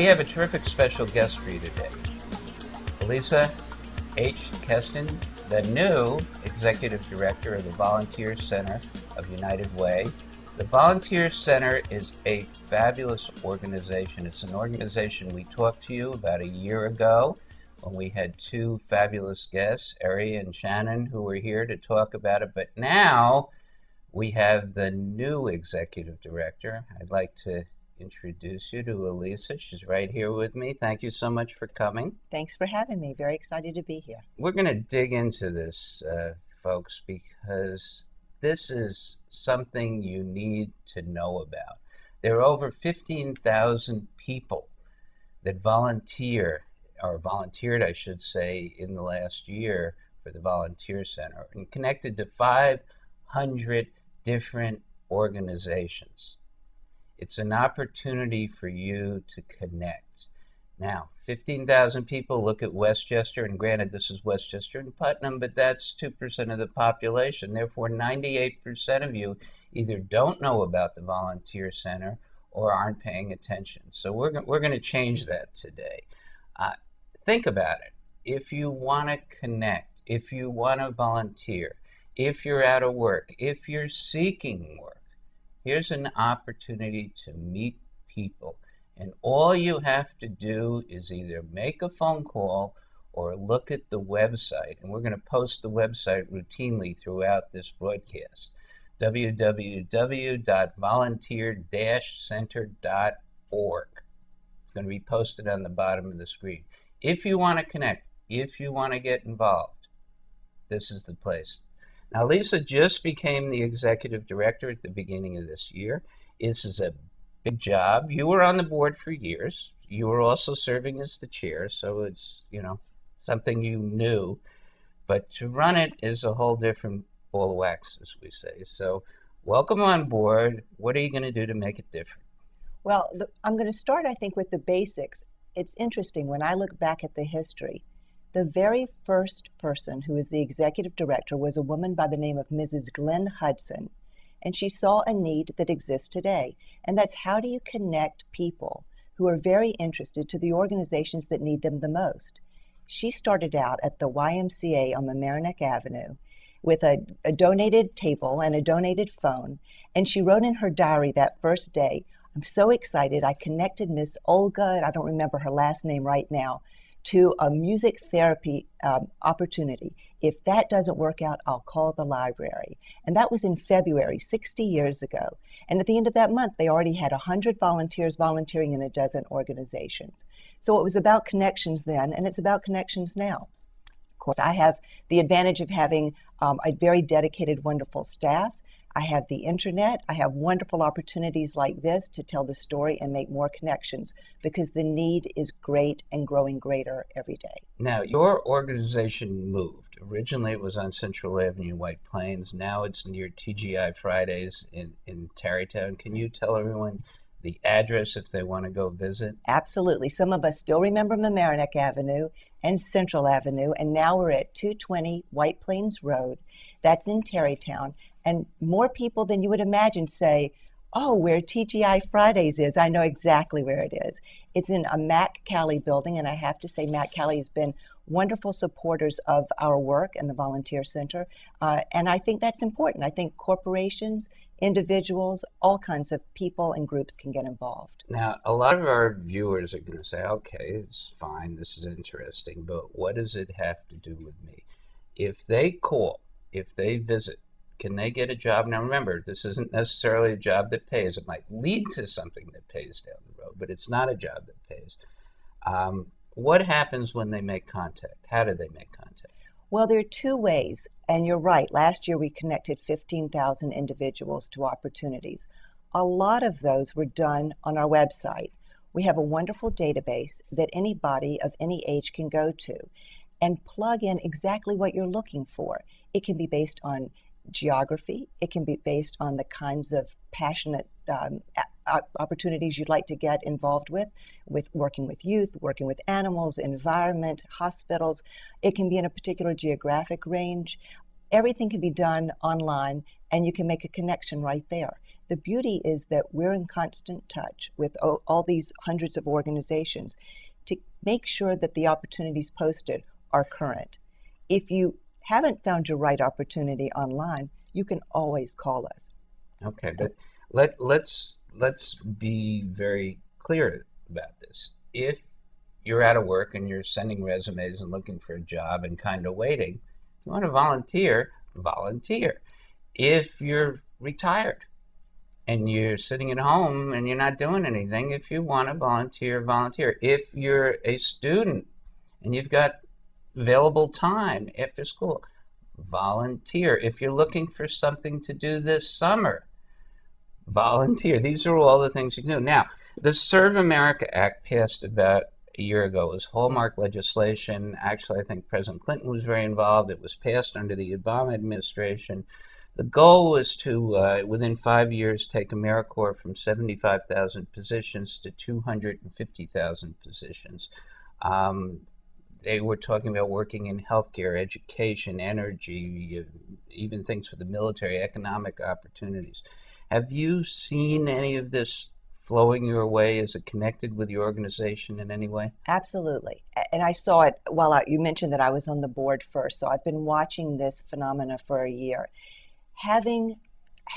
have a terrific special guest for you today. Alisa Kesten, the new Executive Director of the Volunteer Center of United Way. The Volunteer Center is a fabulous organization. It's an organization we talked to you about a year ago when we had two fabulous guests, Ari and Shannon, who were here to talk about it. But now we have the new Executive Director. I'd like to introduce you to Alisa. She's right here with me. Thank you so much for coming. Thanks for having me. Very excited to be here. We're going to dig into this, folks, because this is something you need to know about. There are over 15,000 people that volunteered, I should say, in the last year for the Volunteer Center and connected to 500 different organizations. It's an opportunity for you to connect. Now, 15,000 people look at Westchester, and granted this is Westchester and Putnam, but that's 2% of the population. Therefore, 98% of you either don't know about the Volunteer Center or aren't paying attention. So we're going to change that today. Think about it. If you want to connect, if you want to volunteer, if you're out of work, if you're seeking work, here's an opportunity to meet people. And all you have to do is either make a phone call or look at the website. And we're going to post the website routinely throughout this broadcast. www.volunteer-center.org. It's going to be posted on the bottom of the screen. If you want to connect, if you want to get involved, this is the place. Now, Lisa just became the executive director at the beginning of this year. This is a big job. You were on the board for years. You were also serving as the chair, so it's, something you knew. But to run it is a whole different ball of wax, as we say. So welcome on board. What are you going to do to make it different? Well, I'm going to start, I think, with the basics. It's interesting, when I look back at the history, the very first person who was the executive director was a woman by the name of Mrs. Glenn Hudson. And she saw a need that exists today. And that's, how do you connect people who are very interested to the organizations that need them the most? She started out at the YMCA on Mamaroneck Avenue with a donated table and a donated phone. And she wrote in her diary that first day, "I'm so excited. I connected Miss Olga," I don't remember her last name right now, "to a music therapy opportunity. If that doesn't work out, I'll call the library." And that was in February, 60 years ago. And at the end of that month, they already had 100 volunteers volunteering in a dozen organizations. So it was about connections then, and it's about connections now. Of course, I have the advantage of having a very dedicated, wonderful staff. I have the internet. I have wonderful opportunities like this to tell the story and make more connections, because the need is great and growing greater every day. Now, your organization moved. Originally, it was on Central Avenue, White Plains. Now it's near TGI Fridays in Tarrytown. Can you tell everyone the address if they want to go visit? Absolutely. Some of us still remember Mamaroneck Avenue and Central Avenue, and now we're at 220 White Plains Road. That's in Tarrytown. And more people than you would imagine say, "Oh, where TGI Fridays is, I know exactly where it is." It's in a Mac Cali building, and I have to say Mac Cali has been wonderful supporters of our work and the Volunteer Center. And I think that's important. I think corporations, individuals, all kinds of people and groups can get involved. Now, a lot of our viewers are going to say, okay, it's fine, this is interesting, but what does it have to do with me? If they call, if they visit, can they get a job? Now remember, this isn't necessarily a job that pays. It might lead to something that pays down the road, but it's not a job that pays. What happens when they make contact? How do they make contact? Well, there are two ways, and you're right. Last year we connected 15,000 individuals to opportunities. A lot of those were done on our website. We have a wonderful database that anybody of any age can go to and plug in exactly what you're looking for. It can be based on geography. It can be based on the kinds of passionate opportunities you'd like to get involved with working with youth, working with animals, environment, hospitals. It can be in a particular geographic range. Everything can be done online, and you can make a connection right there. The beauty is that we're in constant touch with all these hundreds of organizations to make sure that the opportunities posted are current. If you haven't found your right opportunity online, you can always call us. Okay, but let's be very clear about this. If you're out of work and you're sending resumes and looking for a job and kind of waiting, if you want to volunteer, volunteer. If you're retired and you're sitting at home and you're not doing anything, if you want to volunteer, volunteer. If you're a student and you've got available time after school, volunteer. If you're looking for something to do this summer, volunteer. These are all the things you can do. Now, the Serve America Act passed about a year ago. It was hallmark legislation. Actually, I think President Clinton was very involved. It was passed under the Obama administration. The goal was to, within 5 years, take AmeriCorps from 75,000 positions to 250,000 positions. They were talking about working in healthcare, education, energy, even things for the military, economic opportunities. Have you seen any of this flowing your way? Is it connected with your organization in any way? Absolutely. And I saw it you mentioned that I was on the board first, so I've been watching this phenomena for a year. Having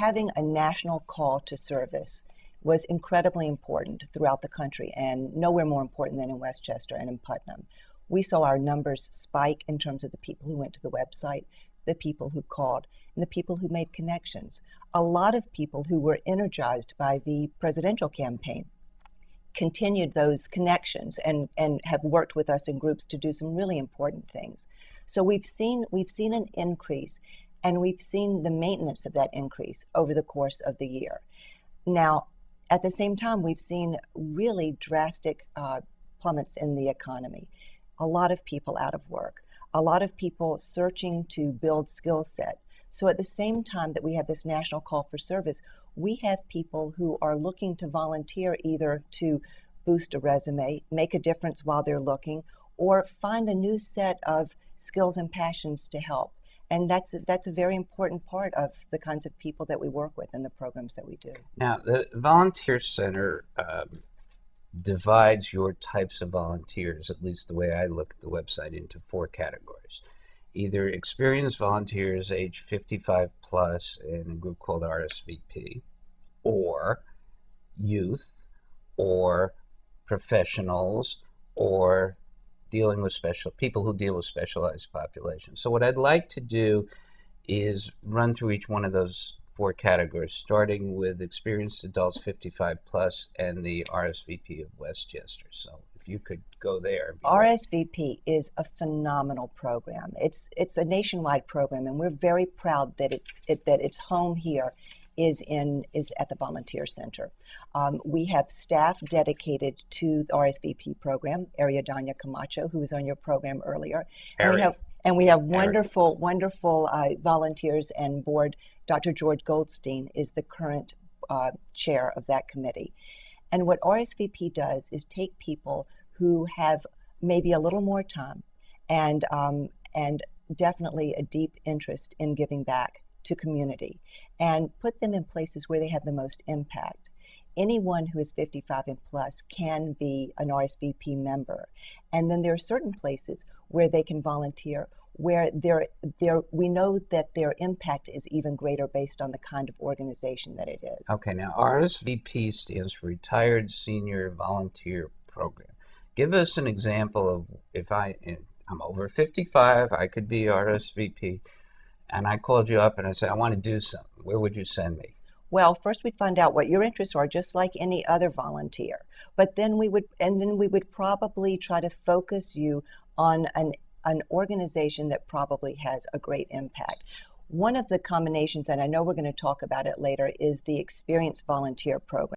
a national call to service was incredibly important throughout the country, and nowhere more important than in Westchester and in Putnam. We saw our numbers spike in terms of the people who went to the website, the people who called, and the people who made connections. A lot of people who were energized by the presidential campaign continued those connections and have worked with us in groups to do some really important things. So we've seen an increase, and we've seen the maintenance of that increase over the course of the year. Now, at the same time, we've seen really drastic plummets in the economy. A lot of people out of work, a lot of people searching to build skill set. So at the same time that we have this national call for service, we have people who are looking to volunteer either to boost a resume, make a difference while they're looking, or find a new set of skills and passions to help. And that's a very important part of the kinds of people that we work with and the programs that we do. Now, the Volunteer Center divides your types of volunteers, at least the way I look at the website, into 4 categories. Either experienced volunteers age 55 plus in a group called RSVP, or youth, or professionals, or dealing with people who deal with specialized populations. So what I'd like to do is run through each one of those 4 categories, starting with experienced adults 55 plus and the RSVP of Westchester. So if you could go there. RSVP is a phenomenal program. It's a nationwide program, and we're very proud that its home here is at the Volunteer Center. We have staff dedicated to the RSVP program, Ariadna Camacho, who was on your program earlier. And we have wonderful volunteers and board. Dr. George Goldstein is the current chair of that committee. And what RSVP does is take people who have maybe a little more time and definitely a deep interest in giving back to community and put them in places where they have the most impact. Anyone who is 55 and plus can be an RSVP member. And then there are certain places where they can volunteer where we know that their impact is even greater based on the kind of organization that it is. Okay, now RSVP stands for Retired Senior Volunteer Program. Give us an example of if I'm over 55, I could be RSVP, and I called you up and I said, I want to do something. Where would you send me? Well, first we'd find out what your interests are, just like any other volunteer. But then we would probably try to focus you on an organization that probably has a great impact. One of the combinations, and I know we're going to talk about it later, is the Experienced Volunteer Program.